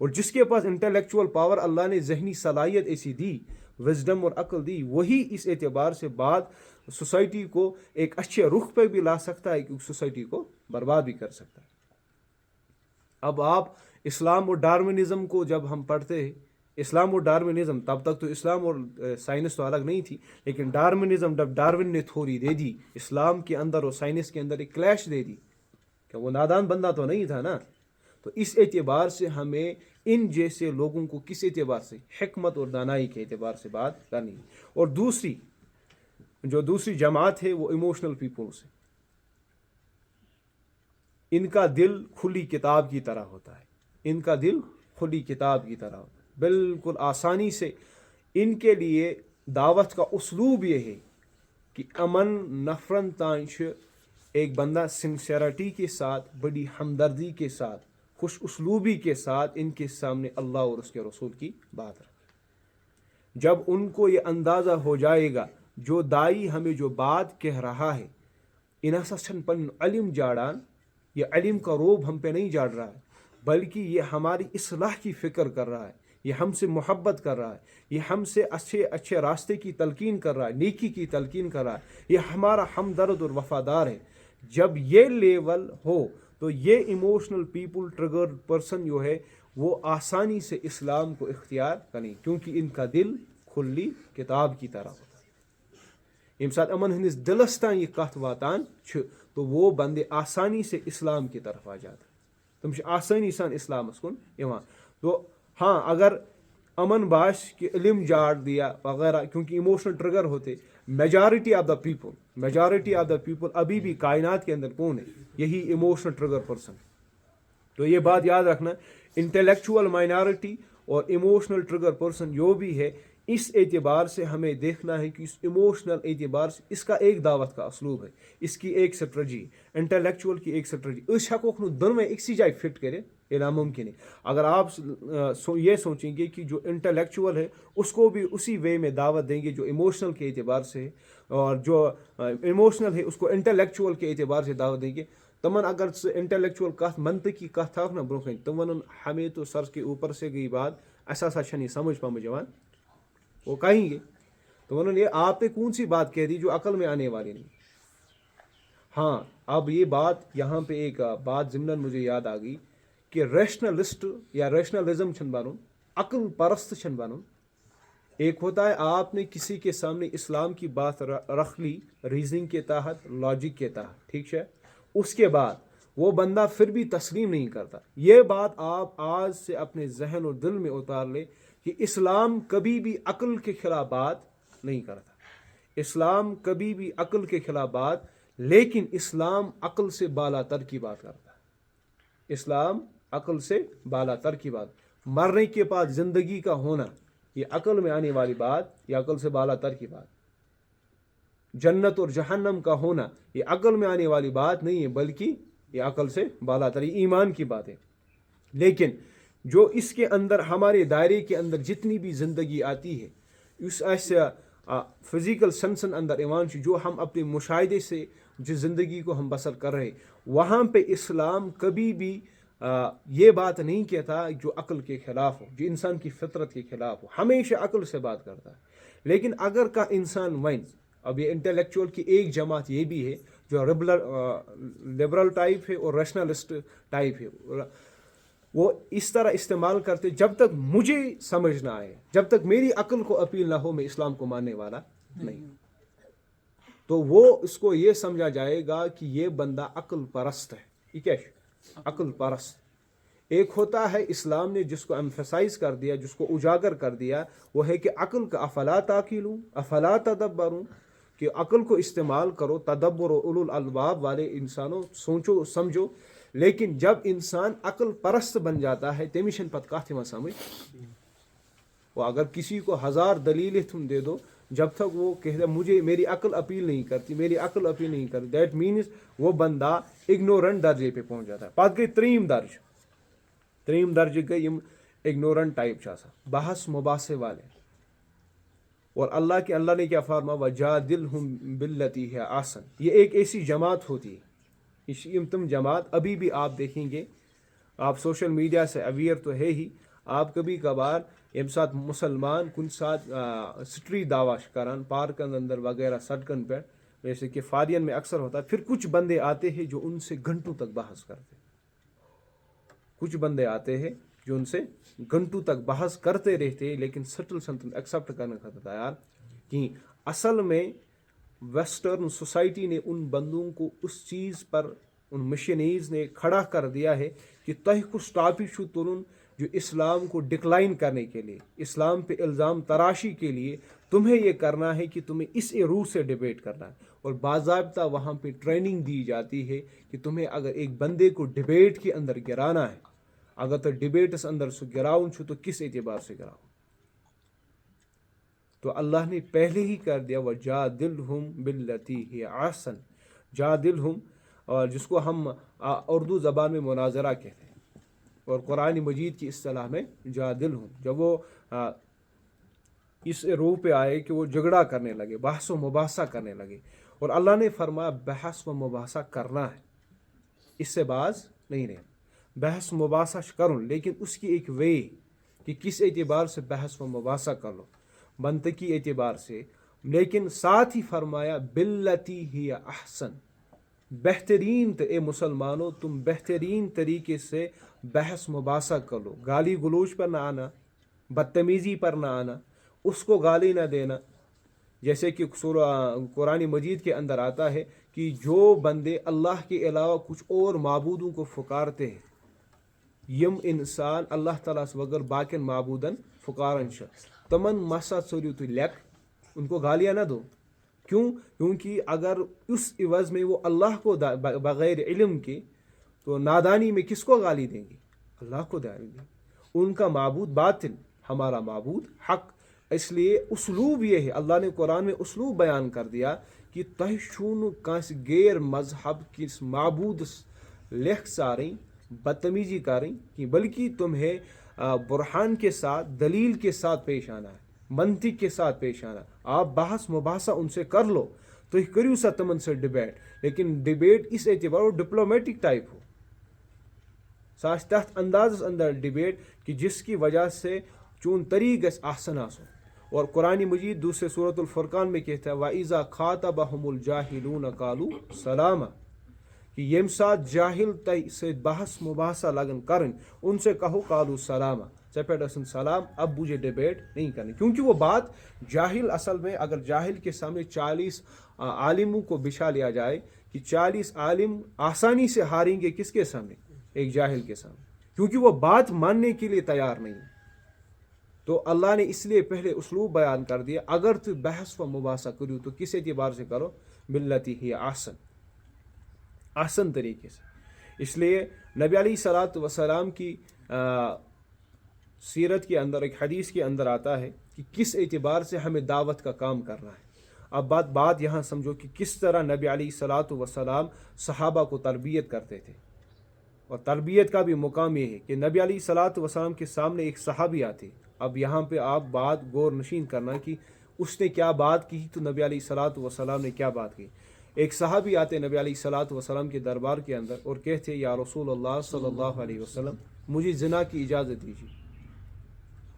اور جس کے پاس انٹلیکچول پاور اللہ نے ذہنی صلاحیت ایسی دی، وزڈم اور عقل دی، وہی اس اعتبار سے بات سوسائٹی کو ایک اچھے رخ پہ بھی لا سکتا ہے کہ سوسائٹی کو برباد بھی کر سکتا ہے۔ اب آپ اسلام اور ڈارونزم کو جب ہم پڑھتے ہیں، اسلام اور ڈارونزم، تب تک تو اسلام اور سائنس تو الگ نہیں تھی، لیکن ڈارونزم جب ڈارون نے تھوری دے دی اسلام کے اندر اور سائنس کے اندر ایک کلیش دے دی، کہ وہ نادان بندہ تو نہیں تھا نا۔ تو اس اعتبار سے ہمیں ان جیسے لوگوں کو کس اعتبار سے، حکمت اور دانائی کے اعتبار سے بات کرنی ہے۔ اور دوسری جماعت ہے وہ ایموشنل پیپلز ہے، ان کا دل کھلی کتاب کی طرح ہوتا ہے، ان کا دل کھلی کتاب کی طرح ہوتا ہے، بالکل آسانی سے۔ ان کے لیے دعوت کا اسلوب یہ ہے کہ امن نفرن تانش ایک بندہ سنسیرٹی کے ساتھ، بڑی ہمدردی کے ساتھ، خوش اسلوبی کے ساتھ ان کے سامنے اللہ اور اس کے رسول کی بات رکھے۔ جب ان کو یہ اندازہ ہو جائے گا جو دائی ہمیں جو بات کہہ رہا ہے، ان چھن پن علم جاڑان، یہ علم کا روب ہم پہ نہیں جاڑ رہا ہے، بلکہ یہ ہماری اصلاح کی فکر کر رہا ہے، یہ ہم سے محبت کر رہا ہے، یہ ہم سے اچھے راستے کی تلقین کر رہا ہے، نیکی کی تلقین کر رہا ہے، یہ ہمارا ہمدرد اور وفادار ہے۔ جب یہ لیول ہو تو یہ ایموشنل پیپل ٹریگر پرسن جو ہے وہ آسانی سے اسلام کو اختیار کریں، کیونکہ ان کا دل کھلی کتاب کی طرح ہوتا ہے۔ یم ساتھ امن ہندس دلس تان یہ کت واتان تو وہ بندے آسانی سے اسلام کی طرف آ جاتا ہے، تم آسانی سان اسلامس کن یوان۔ تو ہاں اگر امن باش کہ علم جاڑ دیا وغیرہ، کیونکہ ایموشنل ٹریگر ہوتے، میجارٹی آف دا پیپل ابھی بھی کائنات کے اندر کون ہے؟ یہی ایموشنل ٹریگر پرسن۔ تو یہ بات یاد رکھنا، انٹلیکچول مائنارٹی اور ایموشنل ٹریگر پرسن جو بھی ہے، اس اعتبار سے ہمیں دیکھنا ہے کہ اس ایموشنل اعتبار سے اس کا ایک دعوت کا اسلوب ہے، اس کی ایک سٹریٹجی، انٹلیکچول کی ایک سٹریٹجی، اس حقوق دونوں میں ایک سی جائے فٹ کرے، یہ ناممکن ہے۔ اگر آپ یہ سوچیں گے کہ جو انٹلیکچول ہے اس کو بھی اسی وے میں دعوت دیں گے جو ایموشنل کے اعتبار سے ہے، اور جو ایموشنل ہے اس کو انٹلیکچول کے اعتبار سے دعوت دیں گے، تمن اگر انٹلیکچول کت منطقی کت تھا نا برو تم ون ہمیں تو سر کے اوپر سے گئی بات، ایسا سا چھنی سمجھ پمجھ جوان وہ کہیں گے۔ تو انہوں نے آپ نے کون سی بات کہہ دی جو عقل میں آنے والی نہیں. ہاں اب یہ بات یہاں پہ ایک بات ضمن مجھے یاد آ گئی کہ ریشنلسٹ یا ریشنلزم چھن بنن، عقل پرست چھن بنن. ایک ہوتا ہے آپ نے کسی کے سامنے اسلام کی بات رکھ لی ریزننگ کے تحت، لاجک کے تحت، ٹھیک ہے، اس کے بعد وہ بندہ پھر بھی تسلیم نہیں کرتا. یہ بات آپ آج سے اپنے ذہن اور دل میں اتار لے کہ اسلام کبھی بھی عقل کے خلاف بات نہیں کرتا. اسلام کبھی بھی عقل کے خلاف بات، لیکن اسلام عقل سے بالا تر کی بات کرتا ہے. اسلام عقل سے بالا تر کی بات. مرنے کے بعد زندگی کا ہونا یہ عقل میں آنے والی بات، یہ عقل سے بالا تر کی بات. جنت اور جہنم کا ہونا یہ عقل میں آنے والی بات نہیں ہے، بلکہ یہ عقل سے بالا تر، یہ ایمان کی بات ہے. لیکن جو اس کے اندر ہمارے دائرے کے اندر جتنی بھی زندگی آتی ہے، اس ایسے فزیکل سینسن اندر ایمان جو ہم اپنے مشاہدے سے جس زندگی کو ہم بسر کر رہے، وہاں پہ اسلام کبھی بھی یہ بات نہیں کہتا جو عقل کے خلاف ہو، جو انسان کی فطرت کے خلاف ہو. ہمیشہ عقل سے بات کرتا ہے. لیکن اگر کا انسان وائن، اب یہ انٹلیکچوئل کی ایک جماعت یہ بھی ہے جو لبرل ٹائپ ہے اور ریشنلسٹ ٹائپ ہے، وہ اس طرح استعمال کرتے جب تک مجھے سمجھ نہ آئے، جب تک میری عقل کو اپیل نہ ہو، میں اسلام کو ماننے والا نہیں. تو وہ اس کو یہ سمجھا جائے گا کہ یہ بندہ عقل پرست ہے. یہ کیا ہے؟ عقل پرست. ایک ہوتا ہے اسلام نے جس کو ایمفیسائز کر دیا، جس کو اجاگر کر دیا، وہ ہے کہ عقل کا افلا تعقلون افلا تدبرون، کہ عقل کو استعمال کرو، تدبر و اولو الالباب والے انسانوں سوچو سمجھو. لیکن جب انسان عقل پرست بن جاتا ہے تمیشن پت کہتے میں سمجھ، وہ اگر کسی کو 1000 دلیلیں تم دے دو، جب تک وہ کہتا مجھے میری عقل اپیل نہیں کرتی، میری عقل اپیل نہیں کرتی، دیٹ مینز وہ بندہ اگنورنٹ درجے پہ پہنچ جاتا ہے. پتہ گئی تریم درجہ گئی یم اگنورنٹ ٹائپ چھاسا، بحث مباحثے والے. اور اللہ نے کیا فرما وجادلہم باللتی ہے احسن. یہ ایک ایسی جماعت ہوتی ہے، تم جماعت ابھی بھی آپ دیکھیں گے، آپ سوشل میڈیا سے اویئر تو ہے ہی، آپ کبھی کبھار یم ساتھ مسلمان کن ساتھ سٹریٹ دعویٰ کران پارکن اندر وغیرہ سڑکن پہ، جیسے کہ فادین میں اکثر ہوتا ہے، پھر کچھ بندے آتے ہیں جو ان سے گھنٹوں تک بحث کرتے. کچھ بندے آتے ہیں جو ان سے گھنٹوں تک بحث کرتے رہتے، لیکن سٹل سنتن ایکسیپٹ کرنے کا تیار کہ اصل میں ویسٹرن سوسائٹی نے ان بندوں کو اس چیز پر، ان مشنریز نے کھڑا کر دیا ہے کہ تہ کو سٹاپی چھو ترن جو اسلام کو ڈکلائن کرنے کے لیے، اسلام پہ الزام تراشی کے لیے تمہیں یہ کرنا ہے کہ تمہیں اس روح سے ڈیبیٹ کرنا ہے. اور باضابطہ وہاں پہ ٹریننگ دی جاتی ہے کہ تمہیں اگر ایک بندے کو ڈیبیٹ کے اندر گرانا ہے، اگر تو ڈیبیٹس اندر سے گراؤن چھو تو کس اعتبار سے گراؤ. تو اللہ نے پہلے ہی کر دیا وجادلہم باللتی ہی احسن. جادلہم، اور جس کو ہم اردو زبان میں مناظرہ کہتے ہیں، اور قرآن مجید کی اصطلاح میں جادلہم. جب وہ اس روح پہ آئے کہ وہ جھگڑا کرنے لگے، بحث و مباحثہ کرنے لگے، اور اللہ نے فرمایا بحث و مباحثہ کرنا ہے، اس سے باز نہیں رہنا. بحث مباحثہ کروں، لیکن اس کی ایک وے کہ کس اعتبار سے بحث و مباحثہ کر لو، منطقی اعتبار سے، لیکن ساتھ ہی فرمایا باللتی ہی احسن. بہترین اے مسلمانوں تم بہترین طریقے سے بحث مباحثہ کر لو. گالی گلوچ پر نہ آنا، بدتمیزی پر نہ آنا، اس کو گالی نہ دینا. جیسے کہ قرآن مجید کے اندر آتا ہے کہ جو بندے اللہ کے علاوہ کچھ اور معبودوں کو پکارتے ہیں، یم انسان اللہ تعالیٰ وغیر باقین معبودن پکارن چھ، تمن مسا ژوریو تھی لیک، ان کو گالیاں نہ دو. کیوں؟ کیونکہ اگر اس عوض میں وہ اللہ کو بغیر علم کے، تو نادانی میں کس کو گالی دیں گے؟ اللہ کو گالی دیں گے. ان کا معبود باطل، ہمارا معبود حق. اس لیے اسلوب یہ ہے، اللہ نے قرآن میں اسلوب بیان کر دیا کہ تہ چھون کانس غیر مذہب کس معبود لکھ ساریں بدتمیزی کریں، کہ بلکہ تمہیں برہان کے ساتھ، دلیل کے ساتھ پیش آنا ہے، منطق کے ساتھ پیش آنا. آپ بحث مباحثہ ان سے کر لو، تو کریو سا تمن سے ڈبیٹ، لیکن ڈبیٹ اس اعتبار ڈپلومیٹک ٹائپ ہو، ساش تحت انداز اندر ڈبیٹ کہ جس کی وجہ سے چون طریق گژھِ آسن آسن. اور قرآن مجید دوسرے سورۃ الفرقان میں کہتا ہے وَإِذَا خَاطَبَهُمُ الْجَاهِلُونَ قَالُوا سَلَامًا، کہ یم ساتھ جاہل تہ سے بحث مباحثہ لگن کرن ان سے کہو قالوا سلاما، ژے پہ ٲسن سلام، اب مجھے ڈیبیٹ نہیں کرنی، کیونکہ وہ بات جاہل اصل میں اگر جاہل کے سامنے 40 عالموں کو بچھا لیا جائے کہ 40 عالم آسانی سے ہاریں گے کس کے سامنے؟ ایک جاہل کے سامنے، کیونکہ وہ بات ماننے کے لیے تیار نہیں ہے۔ تو اللہ نے اس لیے پہلے اسلوب بیان کر دیا، اگر تو بحث و مباحثہ کرو تو کس اعتبار سے کرو؟ باللتی ہی احسن، آسن طریقے سے۔ اس لیے نبی علیہ الصلوۃ والسلام کی سیرت کے اندر ایک حدیث کے اندر آتا ہے کہ کس اعتبار سے ہمیں دعوت کا کام کرنا ہے۔ اب بات یہاں سمجھو کہ کس طرح نبی علیہ الصلوۃ والسلام صحابہ کو تربیت کرتے تھے، اور تربیت کا بھی مقام یہ ہے کہ نبی علیہ الصلوۃ والسلام کے سامنے ایک صحابی آتے۔ اب یہاں پہ آپ بات غور نشین کرنا کہ اس نے کیا بات کی تو نبی علیہ الصلوۃ والسلام نے کیا بات کی۔ ایک صحابی آتے نبی علیہ الصلوۃ والسلام کے دربار کے اندر اور کہتے یا رسول اللہ صلی اللہ علیہ وسلم مجھے زنا کی اجازت دیجیے۔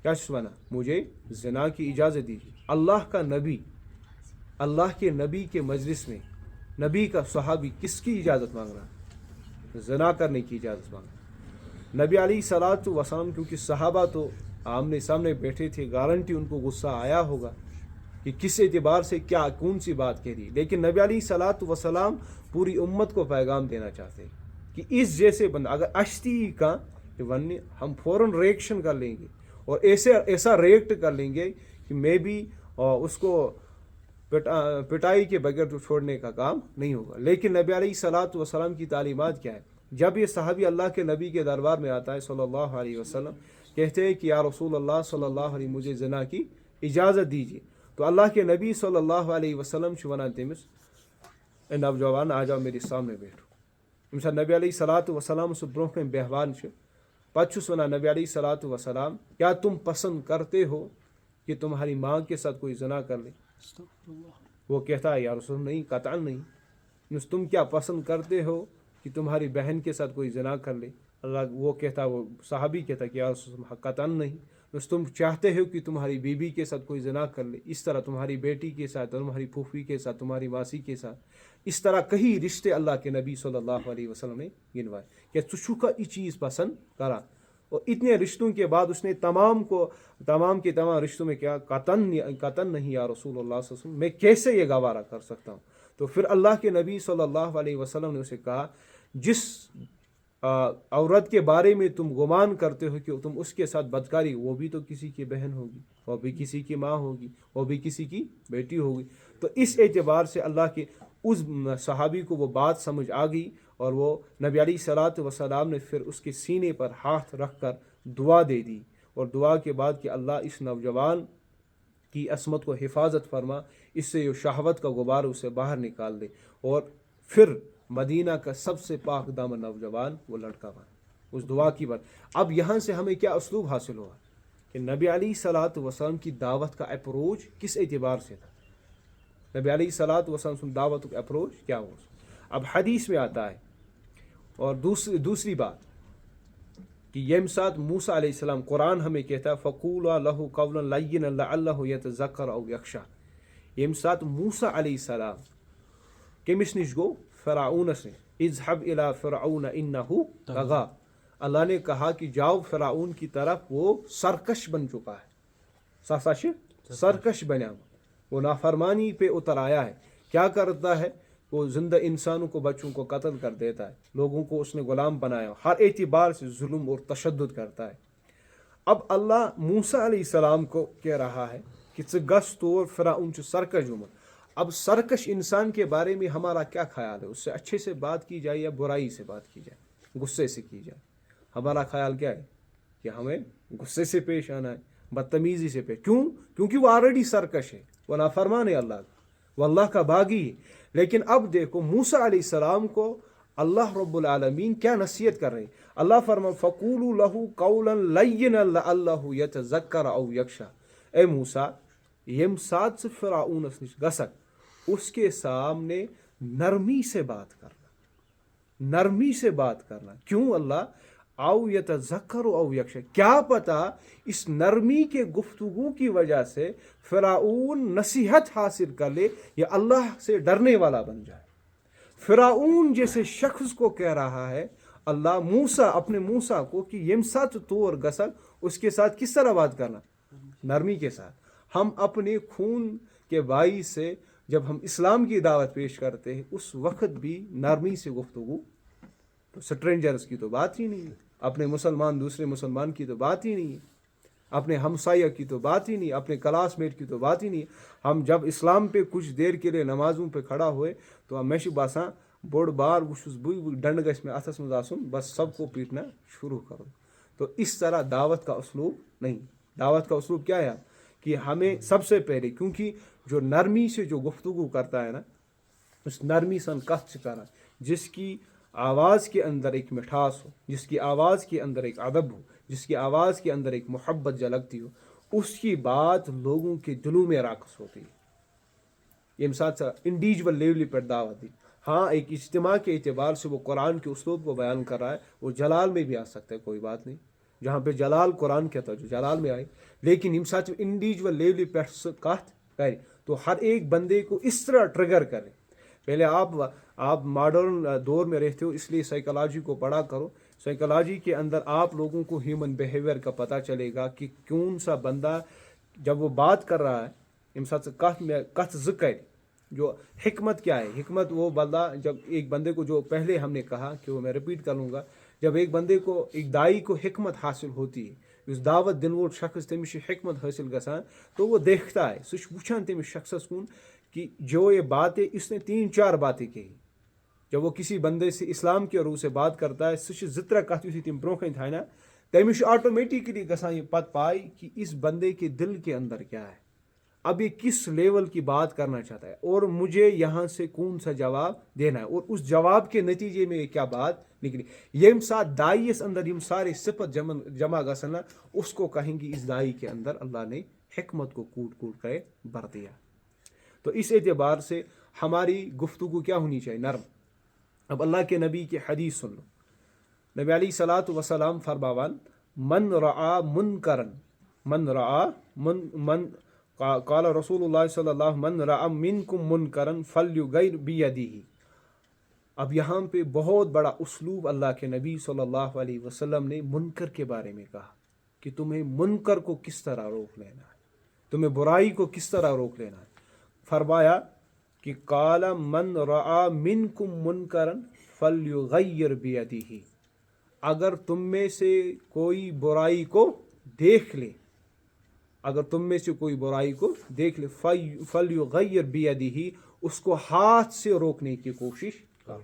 کیا سنا؟ مجھے زنا کی اجازت دیجیے۔ اللہ کا نبی، اللہ کے نبی کے مجلس میں نبی کا صحابی کس کی اجازت مانگ رہا ہے؟ زنا کرنے کی اجازت مانگ رہا ہے۔ نبی علیہ الصلوۃ والسلام کیونکہ صحابہ تو آمنے سامنے بیٹھے تھے، گارنٹی ان کو غصہ آیا ہوگا کہ کس اعتبار سے کیا کون سی بات کہہ دی، لیکن نبی علیہ الصلوۃ والسلام پوری امت کو پیغام دینا چاہتے ہیں کہ اس جیسے بندہ اگر اشتی کا ونی ہم فوراً ریئیکشن کر لیں گے اور ایسا ریئیکٹ کر لیں گے کہ میں بھی اس کو پٹائی کے بغیر تو چھوڑنے کا کام نہیں ہوگا۔ لیکن نبی علیہ الصلوۃ والسلام کی تعلیمات کیا ہے؟ جب یہ صحابی اللہ کے نبی کے دربار میں آتا ہے صلی اللہ علیہ وسلم، کہتے ہیں کہ یا رسول اللہ صلی اللہ علیہ مجھے زنا کی اجازت دیجیے، تو اللہ کے نبی صلی اللہ علیہ وسلم چھِ ونان تٔمِس اے نوجوان آ جاؤ میرے سامنے بیٹھو۔ ییٚمہِ ساتہٕ نبی علیہ الصلوۃ والسلام سُہ برونٛہہ کَنہِ بیہوان چھِ، پتہٕ چھُس ونان نبی علیہ الصلوۃ والسلام کیا تم پسند کرتے ہو کہ تمہاری ماں کے ساتھ کوئی زنا کر لے؟ وہ کہتا ہے یا رسول اللہ نہیں، قطعاً نہیں۔ تم کیا پسند کرتے ہو کہ تمہاری بہن کے ساتھ کوئی زنا کر لے؟ اللہ وہ کہتا، وہ صحابی کہتا کہ یا رسول اللہ قطعاً نہیں۔ تم چاہتے ہو کہ تمہاری بیوی کے ساتھ کوئی زنا کر لے، اس طرح تمہاری بیٹی کے ساتھ، تمہاری پھوپھی کے ساتھ، تمہاری ماسی کے ساتھ، اس طرح کئی رشتے اللہ کے نبی صلی اللہ علیہ وسلم نے گنوائے کہ ژٕ چھُکھا یہ چیز پسند کران۔ اور اتنے رشتوں کے بعد اس نے تمام کے تمام رشتوں میں کیا قطعاً نہیں یا رسول اللہ صلی اللہ علیہ وسلم، میں کیسے یہ گوارا کر سکتا ہوں؟ تو پھر اللہ کے نبی صلی اللہ علیہ وسلم نے اسے کہا جس عورت کے بارے میں تم گمان کرتے ہو کہ تم اس کے ساتھ بدکاری، وہ بھی تو کسی کی بہن ہوگی، وہ بھی کسی کی ماں ہوگی، وہ بھی کسی کی بیٹی ہوگی۔ تو اس اعتبار سے اللہ کے اس صحابی کو وہ بات سمجھ آ گئی، اور وہ نبی علیہ الصلوۃ والسلام نے پھر اس کے سینے پر ہاتھ رکھ کر دعا دے دی، اور دعا کے بعد کہ اللہ اس نوجوان کی عصمت کو حفاظت فرما، اس سے جو شہوت کا غبار اسے باہر نکال دے، اور پھر مدینہ کا سب سے پاک دامن نوجوان وہ لڑکا بنا اس دعا کی بات۔ اب یہاں سے ہمیں کیا اسلوب حاصل ہوا کہ نبی علیہ الصلوۃ والسلام کی دعوت کا اپروچ کس اعتبار سے تھا؟ نبی علیہ الصلوۃ والسلام کی دعوت کا اپروچ کیا ہو؟ اب حدیث میں آتا ہے، اور دوسری بات کہ یم ساتھ موسیٰ علیہ السلام، قرآن ہمیں کہتا ہے فَقُولَا لَهُ قَوْلًا لَيِّنًا لَعَلَّهُ يَتَذَكَّرُ أَوْ يَخْشَىٰ۔ یم ساتھ موسیٰ علیہ السلام کمس نش گو؟ فرعونس نے، اذهب الى فرعون انه طغى، اللہ نے کہا کہ جاؤ فرعون کی طرف، وہ سرکش بن چکا ہے، سرکش بنا، وہ نافرمانی پہ اتر آیا ہے۔ کیا کرتا ہے؟ وہ زندہ انسانوں کو، بچوں کو قتل کر دیتا ہے، لوگوں کو اس نے غلام بنایا، ہر اعتبار سے ظلم اور تشدد کرتا ہے۔ اب اللہ موسیٰ علیہ السلام کو کہہ رہا ہے کہ ژٕ گژھ تور، فرعون چھُ سرکش گوٚمُت۔ اب سرکش انسان کے بارے میں ہمارا کیا خیال ہے؟ اس سے اچھے سے بات کی جائے یا برائی سے بات کی جائے، غصے سے کی جائے؟ ہمارا خیال کیا ہے کہ ہمیں غصے سے پیش آنا ہے، بدتمیزی سے پیش، کیونکہ وہ آلریڈی سرکش ہے، وہ نافرمان ہے اللہ کا، وہ اللہ کا باغی ہے۔ لیکن اب دیکھو موسیٰ علیہ السلام کو اللہ رب العالمین کیا نصیحت کر رہے ہیں۔ اللہ فرمائے فَقُولُوا لَهُ قَوْلًا لَيِّنًا لَعَلَّهُ يَتَذَكَّرُ أَوْ يَخْشَىٰ۔ اے موسیٰ، یم ساتھ فرعونس نش گژھک، اس کے سامنے نرمی سے بات کرنا، نرمی سے بات کرنا۔ کیوں اللہ؟ او یتذکر او یخشی، کیا پتہ اس نرمی کے گفتگو کی وجہ سے فرعون نصیحت حاصل کر لے یا اللہ سے ڈرنے والا بن جائے۔ فرعون جیسے شخص کو کہہ رہا ہے اللہ اپنے موسیٰ کو کہ یم ساتھ طور گسل، اس کے ساتھ کس طرح بات کرنا؟ نرمی کے ساتھ۔ ہم اپنے خون کے باعث سے جب ہم اسلام کی دعوت پیش کرتے ہیں اس وقت بھی نرمی سے گفتگو، تو سٹرینجرز کی تو بات ہی نہیں ہے، اپنے مسلمان دوسرے مسلمان کی تو بات ہی نہیں ہے، اپنے ہمسایہ کی تو بات ہی نہیں، اپنے کلاس میٹ کی تو بات ہی نہیں۔ ہم جب اسلام پہ کچھ دیر کے لیے نمازوں پہ کھڑا ہوئے تو میں باسان بوڑ بار وچھس بھئی ڈنڈ گژھِ میں اتھس مز آسن، بس سب کو پیٹنا شروع کرو۔ تو اس طرح دعوت کا اسلوب نہیں۔ دعوت کا اسلوب کیا ہے کہ ہمیں سب سے پہلے، کیونکہ جو نرمی سے جو گفتگو کرتا ہے نا، اس نرمی سن کت کرا، جس کی آواز کے اندر ایک مٹھاس ہو، جس کی آواز کے اندر ایک ادب ہو، جس کی آواز کے اندر ایک محبت جھلکتی ہو، اس کی بات لوگوں کے دلوں میں راکس ہوتی ہے۔ یہ ساتھ انڈیویجول لیول پر دعوت دی۔ ہاں ایک اجتماع کے اعتبار سے وہ قرآن کے اسلوب کو بیان کر رہا ہے، وہ جلال میں بھی آ سکتا ہے، کوئی بات نہیں، جہاں پہ جلال قرآن کہتا ہے جو جلال میں آئے، لیکن یم ساتھ انڈیویجول لیول پہ کت کرے تو ہر ایک بندے کو اس طرح ٹریگر کرے۔ پہلے آپ ماڈرن دور میں رہتے ہو اس لیے سائیکالوجی کو پڑھا کرو۔ سائیکالوجی کے اندر آپ لوگوں کو ہیومن بیہیویئر کا پتہ چلے گا کہ کون سا بندہ جب وہ بات کر رہا ہے، یم ساتھ کت ذکر جو حکمت کیا ہے۔ حکمت وہ بندہ جب ایک بندے کو، جو پہلے ہم نے کہا کہ وہ میں ریپیٹ کر لوں گا، جب ایک بندے کو، ایک دائی کو حکمت حاصل ہوتی ہے، اس دعوت دن وول شخص تمس حکمت حاصل گژھان، تو وہ دیکھتا ہے، سہ وچھان تمس شخصس کن کہ جو یہ باتیں اس نے 3-4 باتیں کہی۔ جب وہ کسی بندے سے اسلام کے روح سے بات کرتا ہے، سہ زٕ کت یُتھُے تم برونٛہہ کن تھانا، تمس آٹومیٹکلی گژھان یہ پتہ پائی کہ اس بندے کے دل کے اندر کیا ہے، اب یہ کس لیول کی بات کرنا چاہتا ہے اور مجھے یہاں سے کون سا جواب دینا ہے، اور اس جواب کے نتیجے میں کیا بات نکلی۔ یم ساتھ دائیس اندر یم سارے صفت جمع گژھن، اس کو کہیں گی اس دائی کے اندر اللہ نے حکمت کو کوٹ کوٹ کر بھر دیا۔ تو اس اعتبار سے ہماری گفتگو کیا ہونی چاہیے؟ نرم۔ اب اللہ کے نبی کی حدیث سن لو۔ نبی علیہ الصلوۃ والسلام فرماوان من رعا منکرن، من قال رسول اللہ صلی اللہ علیہ وسلم من رعا منکم منکرن فلیغیر بیدہ۔ اب یہاں پہ بہت بڑا اسلوب اللہ کے نبی صلی اللہ علیہ وسلم نے منکر کے بارے میں کہا کہ تمہیں منکر کو کس طرح روک لینا ہے، تمہیں برائی کو کس طرح روک لینا ہے۔ فرمایا کہ قال من رعا منکم منکرن فلیغیر بیدہ، اگر تم میں سے کوئی برائی کو دیکھ لے، اگر تم میں سے کوئی برائی کو دیکھ لے، فلیغیر بیدہ، اس کو ہاتھ سے روکنے کی کوشش کرو۔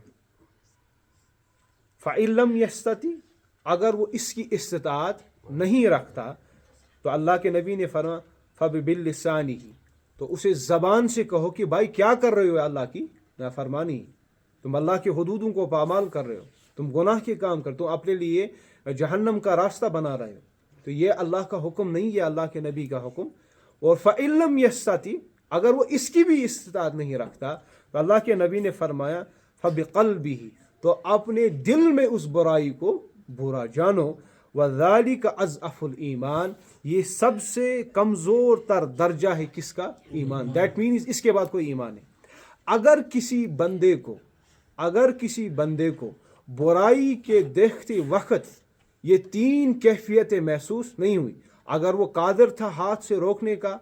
فإن لم یستطع، اگر وہ اس کی استطاعت نہیں رکھتا، تو اللہ کے نبی نے فرمایا فبلسانہ، تو اسے زبان سے کہو کہ بھائی کیا کر رہے ہو، اللہ کی نافرمانی، تم اللہ کے حدودوں کو پامال کر رہے ہو، تم گناہ کے کام کر، تم اپنے لیے جہنم کا راستہ بنا رہے ہو، تو یہ اللہ کا حکم نہیں، یہ اللہ کے نبی کا حکم۔ اور فإن لم یستطع، اگر وہ اس کی بھی استطاعت نہیں رکھتا، تو اللہ کے نبی نے فرمایا فبقلبہ، تو اپنے دل میں اس برائی کو برا جانو، وذالک اضعف الایمان، یہ سب سے کمزور تر درجہ ہے کس کا؟ ایمان۔ دیٹ مینز اس کے بعد کوئی ایمان ہے۔ اگر کسی بندے کو برائی کے دیکھتے وقت یہ 3 کیفیتیں محسوس نہیں ہوئی، اگر وہ قادر تھا ہاتھ سے روکنے کا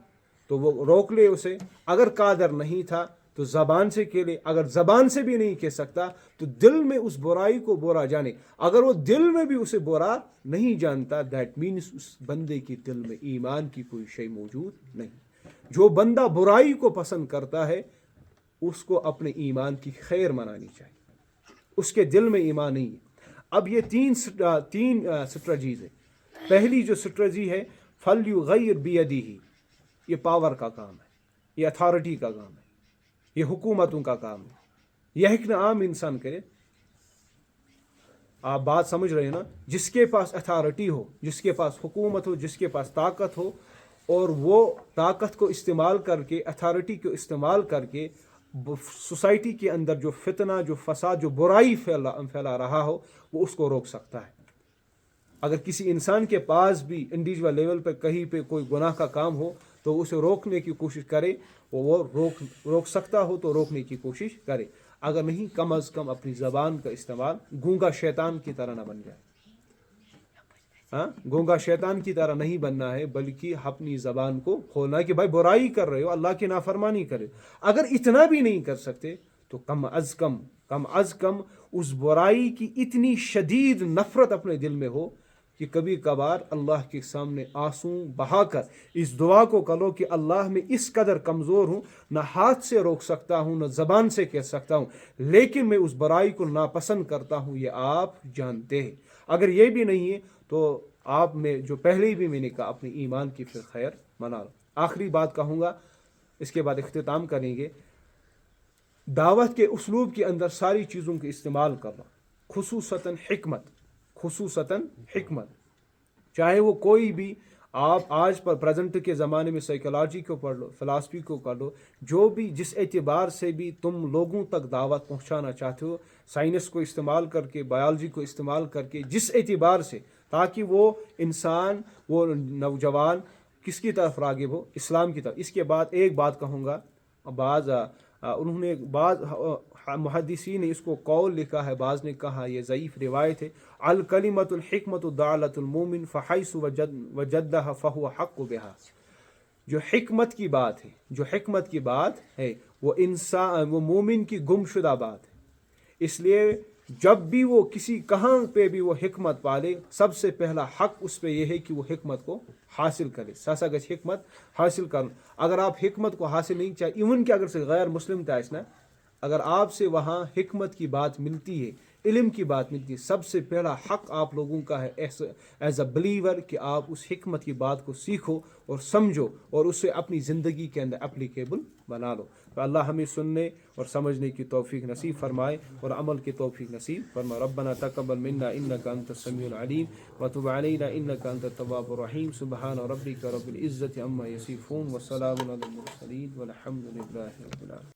تو وہ روک لے اسے، اگر قادر نہیں تھا تو زبان سے کہہ لے، اگر زبان سے بھی نہیں کہہ سکتا تو دل میں اس برائی کو برا جانے، اگر وہ دل میں بھی اسے برا نہیں جانتا، دیٹ مینس اس بندے کے دل میں ایمان کی کوئی شے موجود نہیں۔ جو بندہ برائی کو پسند کرتا ہے اس کو اپنے ایمان کی خیر منانی چاہیے، اس کے دل میں ایمان نہیں ہے۔ اب یہ 3 سٹریٹجیز ہے۔ پہلی جو سٹریٹجی ہے فلیغیر بیدہ، یہ پاور کا کام ہے، یہ اتھارٹی کا کام ہے، یہ حکومتوں کا کام ہے، یہ ایک عام انسان کرے۔ آپ بات سمجھ رہے ہیں نا؟ جس کے پاس اتھارٹی ہو، جس کے پاس حکومت ہو، جس کے پاس طاقت ہو، اور وہ طاقت کو استعمال کر کے، اتھارٹی کو استعمال کر کے سوسائٹی کے اندر جو فتنہ، جو فساد، جو برائی پھیلا رہا ہو، وہ اس کو روک سکتا ہے۔ اگر کسی انسان کے پاس بھی انڈیویجول لیول پہ کہیں پہ کوئی گناہ کا کام ہو تو اسے روکنے کی کوشش کرے، وہ روک سکتا ہو تو روکنے کی کوشش کرے، اگر نہیں کم از کم اپنی زبان کا استعمال گونگا شیطان کی طرح نہ بن جائے. ہاں، گونگا شیطان کی طرح نہیں بننا ہے، بلکہ اپنی زبان کو کھولنا ہے کہ بھائی برائی کر رہے ہو، اللہ کی نافرمانی کرے. اگر اتنا بھی نہیں کر سکتے تو کم از کم اس برائی کی اتنی شدید نفرت اپنے دل میں ہو کہ کبھی کبھار اللہ کے سامنے آنسو بہا کر اس دعا کو کرو کہ اللہ میں اس قدر کمزور ہوں، نہ ہاتھ سے روک سکتا ہوں نہ زبان سے کہہ سکتا ہوں، لیکن میں اس برائی کو ناپسند کرتا ہوں، یہ آپ جانتے ہیں. اگر یہ بھی نہیں ہے تو آپ میں جو پہلے بھی میں نے کہا اپنے ایمان کی پھر خیر منا لو. آخری بات کہوں گا، اس کے بعد اختتام کریں گے. دعوت کے اسلوب کے اندر ساری چیزوں کے استعمال کرنا، خصوصاً حکمت، چاہے وہ کوئی بھی، آپ آج پر پریزنٹ کے زمانے میں سائیکالوجی کو پڑھ لو، فلاسفی کو پڑھ لو، جو بھی جس اعتبار سے بھی تم لوگوں تک دعوت پہنچانا چاہتے ہو، سائنس کو استعمال کر کے، بایولوجی کو استعمال کر کے، جس اعتبار سے، تاکہ وہ انسان، وہ نوجوان کس کی طرف راغب ہو، اسلام کی طرف. اس کے بعد ایک بات کہوں گا، بعض محدثین نے اس کو قول لکھا ہے، بعض نے کہا یہ ضعیف روایت ہے. الکلمۃ الحکمۃ دعلۃ المومن فحیث وجدہ فہو حق بہا. جو حکمت کی بات ہے وہ مومن کی گم شدہ بات ہے. اس لیے جب بھی وہ کہاں پہ بھی وہ حکمت پالے، سب سے پہلا حق اس پہ یہ ہے کہ وہ حکمت کو حاصل کرے. ساسا گچھ حکمت حاصل کرنا. اگر آپ حکمت کو حاصل نہیں چاہے، ایون کہ اگر سے غیر مسلم تھا، اگر آپ سے وہاں حکمت کی بات ملتی ہے، علم کی بات ملتی ہے، سب سے پہلا حق آپ لوگوں کا ہے ایز اے بلیور کہ آپ اس حکمت کی بات کو سیکھو اور سمجھو اور اسے اپنی زندگی کے اندر اپلیکیبل بنا لو. تو اللہ ہمیں سننے اور سمجھنے کی توفیق نصیب فرمائے اور عمل کی توفیق نصیب فرمائے. ربنا تقبل منا انك انت السميع العليم وتب علينا انك انت التواب الرحيم. سبحان ربك رب العزة عما يصفون وسلام على المرسلين والحمد لله رب العالمين.